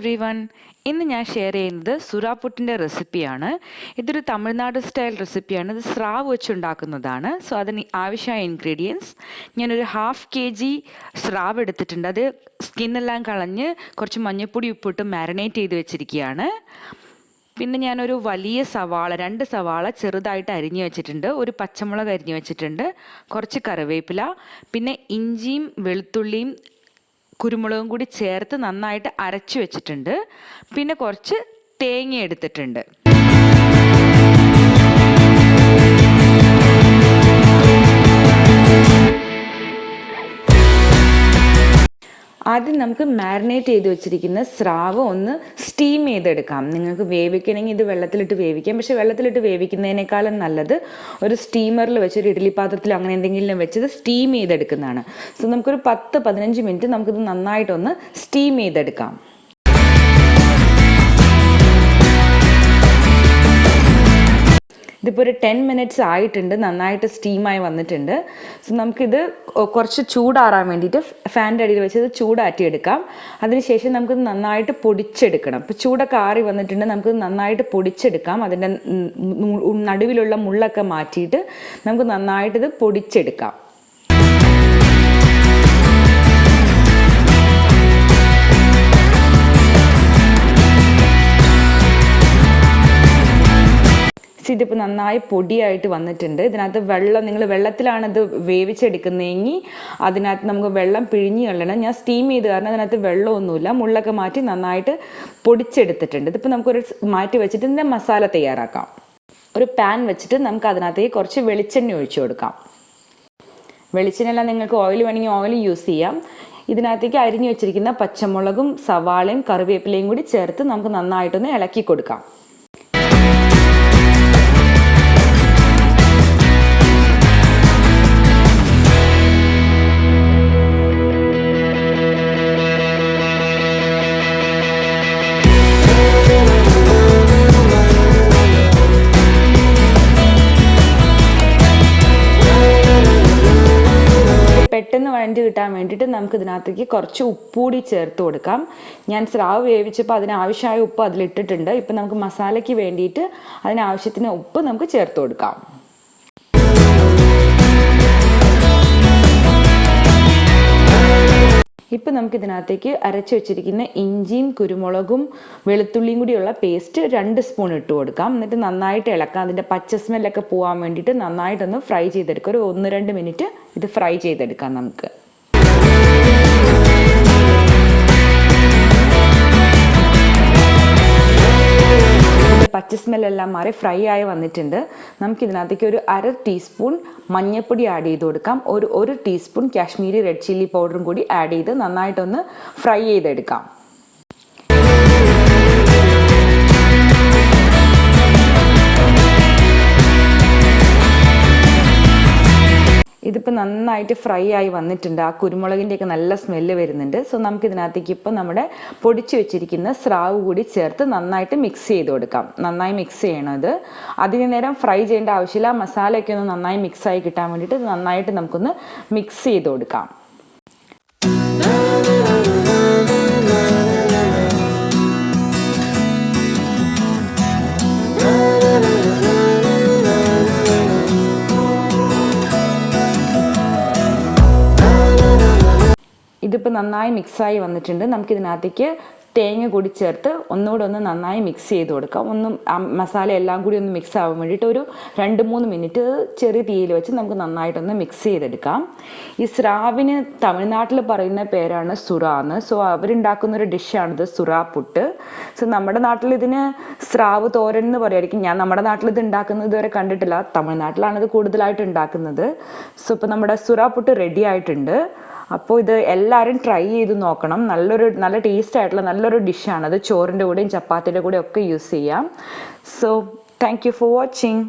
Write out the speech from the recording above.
Everyone, ഇന്ന് ഞാൻ share ചെയ്യുന്നത് സുറാ പുട്ടിൻ്റെ റെസിപ്പിയാണ്. ഇതൊരു തമിഴ്നാട് സ്റ്റൈൽ റെസിപ്പിയാണ്. ഇത് സ്രാവ് വെച്ചുണ്ടാക്കുന്നതാണ്. സോ അതിന് ആവശ്യമായ ഇൻഗ്രീഡിയൻസ് ഞാനൊരു 1/2 kg സ്രാവ് എടുത്തിട്ടുണ്ട്. അത് സ്കിന്നെല്ലാം കളഞ്ഞ് കുറച്ച് മഞ്ഞൾപ്പൊടി ഉപ്പിട്ട് മാരിനേറ്റ് ചെയ്ത് വെച്ചിരിക്കുകയാണ്. പിന്നെ ഞാനൊരു വലിയ സവാള 2 സവാള ചെറുതായിട്ട് അരിഞ്ഞു വെച്ചിട്ടുണ്ട്. ഒരു പച്ചമുളക് അരിഞ്ഞു വെച്ചിട്ടുണ്ട്. കുറച്ച് കറിവേപ്പില, പിന്നെ ഇഞ്ചിയും വെളുത്തുള്ളിയും കുരുമുളകും കൂടി ചേർത്ത് നന്നായിട്ട് അരച്ചു വെച്ചിട്ടുണ്ട്. പിന്നെ കുറച്ച് തേങ്ങ എടുത്തിട്ടുണ്ട്. ആദ്യം നമുക്ക് മാരിനേറ്റ് ചെയ്ത് വെച്ചിരിക്കുന്ന സ്രാവ് ഒന്ന് സ്റ്റീം ചെയ്തെടുക്കാം. നിങ്ങൾക്ക് വേവിക്കണമെങ്കിൽ ഇത് വെള്ളത്തിലിട്ട് വേവിക്കാം. പക്ഷേ വെള്ളത്തിലിട്ട് വേവിക്കുന്നതിനേക്കാളും നല്ലത് ഒരു സ്റ്റീമറിൽ വെച്ചൊരു ഇഡ്ഡലി പാത്രത്തിൽ അങ്ങനെ എന്തെങ്കിലും വെച്ചത് സ്റ്റീം ചെയ്തെടുക്കുന്നതാണ്. സോ നമുക്കൊരു 10-15 മിനിറ്റ് നമുക്കിത് നന്നായിട്ടൊന്ന് സ്റ്റീം ചെയ്തെടുക്കാം. ഇതിപ്പോൾ ഒരു 10 മിനിറ്റ്സ് ആയിട്ടുണ്ട്. നന്നായിട്ട് സ്റ്റീമായി വന്നിട്ടുണ്ട്. സോ നമുക്കിത് കുറച്ച് ചൂടാറാൻ വേണ്ടിയിട്ട് ഫാനിൻ്റെ അടിയിൽ വെച്ചത് ചൂടാറ്റിയെടുക്കാം. അതിനുശേഷം നമുക്കിത് നന്നായിട്ട് പൊടിച്ചെടുക്കണം. ഇപ്പോൾ ചൂടൊക്കെ ആറി വന്നിട്ടുണ്ട്. നമുക്കിത് നന്നായിട്ട് പൊടിച്ചെടുക്കാം. അതിൻ്റെ നടുവിലുള്ള മുള്ളൊക്കെ മാറ്റിയിട്ട് നമുക്ക് നന്നായിട്ടിത് പൊടിച്ചെടുക്കാം. ഇതിപ്പോൾ നന്നായി പൊടിയായിട്ട് വന്നിട്ടുണ്ട്. ഇതിനകത്ത് നിങ്ങൾ വെള്ളത്തിലാണ് ഇത് വേവിച്ചെടുക്കുന്നതെങ്കിൽ അതിനകത്ത് നമുക്ക് വെള്ളം പിഴിഞ്ഞ് കളയണം. ഞാൻ സ്റ്റീം ചെയ്ത് കാരണം അതിനകത്ത് വെള്ളമൊന്നുമില്ല. മുള്ളൊക്കെ മാറ്റി നന്നായിട്ട് പൊടിച്ചെടുത്തിട്ടുണ്ട്. ഇതിപ്പോൾ നമുക്കൊരു മാറ്റി വെച്ചിട്ട് ഇതിൻ്റെ മസാല തയ്യാറാക്കാം. ഒരു പാൻ വെച്ചിട്ട് നമുക്ക് അതിനകത്തേക്ക് കുറച്ച് വെളിച്ചെണ്ണ ഒഴിച്ചു കൊടുക്കാം. വെളിച്ചെണ്ണ നിങ്ങൾക്ക് ഓയിൽ വേണമെങ്കിൽ ഓയിൽ യൂസ് ചെയ്യാം. ഇതിനകത്തേക്ക് അരിഞ്ഞു വെച്ചിരിക്കുന്ന പച്ചമുളകും സവാളയും കറിവേപ്പിലയും കൂടി ചേർത്ത് നമുക്ക് നന്നായിട്ടൊന്ന് ഇളക്കി കൊടുക്കാം. പെട്ടെന്ന് വഴണ്ടി കിട്ടാൻ വേണ്ടിയിട്ട് നമുക്ക് ഇതിനകത്തേക്ക് കുറച്ച് ഉപ്പ് കൂടി ചേർത്ത് കൊടുക്കാം. ഞാൻ സ്രാവ് വേവിച്ചപ്പോൾ അതിനാവശ്യമായ ഉപ്പ് അതിലിട്ടിട്ടുണ്ട്. ഇപ്പം നമുക്ക് മസാലയ്ക്ക് വേണ്ടിയിട്ട് അതിനാവശ്യത്തിന് ഉപ്പ് നമുക്ക് ചേർത്ത് കൊടുക്കാം. ഇപ്പം നമുക്കിതിനകത്തേക്ക് അരച്ചു വെച്ചിരിക്കുന്ന ഇഞ്ചിയും കുരുമുളകും വെളുത്തുള്ളിയും കൂടിയുള്ള പേസ്റ്റ് 2 സ്പൂൺ ഇട്ട് കൊടുക്കാം. എന്നിട്ട് നന്നായിട്ട് ഇളക്കാം. അതിൻ്റെ പച്ച സ്മെല്ലൊക്കെ പോകാൻ വേണ്ടിയിട്ട് നന്നായിട്ടൊന്ന് ഫ്രൈ ചെയ്തെടുക്കാം. ഒരു 1-2 മിനിറ്റ് ഇത് ഫ്രൈ ചെയ്തെടുക്കാം നമുക്ക്. പച്ച സ്മെല്ലെല്ലാം മാറി ഫ്രൈ ആയി വന്നിട്ടുണ്ട്. നമുക്കിതിനകത്തേക്ക് ഒരു 1/2 ടീസ്പൂൺ മഞ്ഞൾപ്പൊടി ആഡ് ചെയ്ത് കൊടുക്കാം. ഒരു ടീസ്പൂൺ കാശ്മീരി റെഡ് ചില്ലി പൗഡറും കൂടി ആഡ് ചെയ്ത് നന്നായിട്ടൊന്ന് ഫ്രൈ ചെയ്തെടുക്കാം. ഇതിപ്പോൾ നന്നായിട്ട് ഫ്രൈ ആയി വന്നിട്ടുണ്ട്. ആ കുരുമുളകിൻ്റെയൊക്കെ നല്ല സ്മെല്ല് വരുന്നുണ്ട്. സോ നമുക്കിതിനകത്തേക്ക് ഇപ്പോൾ നമ്മുടെ പൊടിച്ചു വെച്ചിരിക്കുന്ന സ്രാവ് കൂടി ചേർത്ത് നന്നായിട്ട് മിക്സ് ചെയ്ത് കൊടുക്കാം. നന്നായി മിക്സ് ചെയ്യണം. ഇത് അധിക നേരം ഫ്രൈ ചെയ്യേണ്ട ആവശ്യമില്ല. മസാലയൊക്കെ ഒന്ന് നന്നായി മിക്സായി കിട്ടാൻ വേണ്ടിയിട്ട് നന്നായിട്ട് നമുക്കൊന്ന് മിക്സ് ചെയ്ത് കൊടുക്കാം. ഇതിപ്പോൾ നന്നായി മിക്സായി വന്നിട്ടുണ്ട്. നമുക്കിതിനകത്തേക്ക് തേങ്ങ കൂടി ചേർത്ത് ഒന്നുകൂടെ ഒന്ന് നന്നായി മിക്സ് ചെയ്ത് കൊടുക്കാം. മസാല എല്ലാം കൂടി ഒന്ന് മിക്സ് ആവാൻ വേണ്ടിയിട്ട് ഒരു 2-3 മിനിറ്റ് ചെറിയ തീയിൽ വെച്ച് നമുക്ക് നന്നായിട്ടൊന്ന് മിക്സ് ചെയ്തെടുക്കാം. ഈ സ്രാവിന് തമിഴ്നാട്ടിൽ പറയുന്ന പേരാണ് സുറാന്ന്. സോ അവരുണ്ടാക്കുന്നൊരു ഡിഷാണിത് സുറാ പുട്ട്. സോ നമ്മുടെ നാട്ടിൽ ഇതിന് സ്രാവ് തോരൻ എന്ന് പറയുമായിരിക്കും. ഞാൻ നമ്മുടെ നാട്ടിൽ ഇത് ഉണ്ടാക്കുന്നത് ഇതുവരെ കണ്ടിട്ടില്ല. തമിഴ്നാട്ടിലാണ് ഇത് കൂടുതലായിട്ട് ഉണ്ടാക്കുന്നത്. സോ ഇപ്പോൾ നമ്മുടെ സുറാ പുട്ട് റെഡി ആയിട്ടുണ്ട്. അപ്പോൾ ഇത് എല്ലാവരും ട്രൈ ചെയ്ത് നോക്കണം. നല്ല ടേസ്റ്റ് ആയിട്ടുള്ള നല്ലൊരു ഡിഷാണത്. ചോറിൻ്റെ കൂടെയും ചപ്പാത്തിയുടെ കൂടെയും ഒക്കെ യൂസ് ചെയ്യാം. So thank you for watching.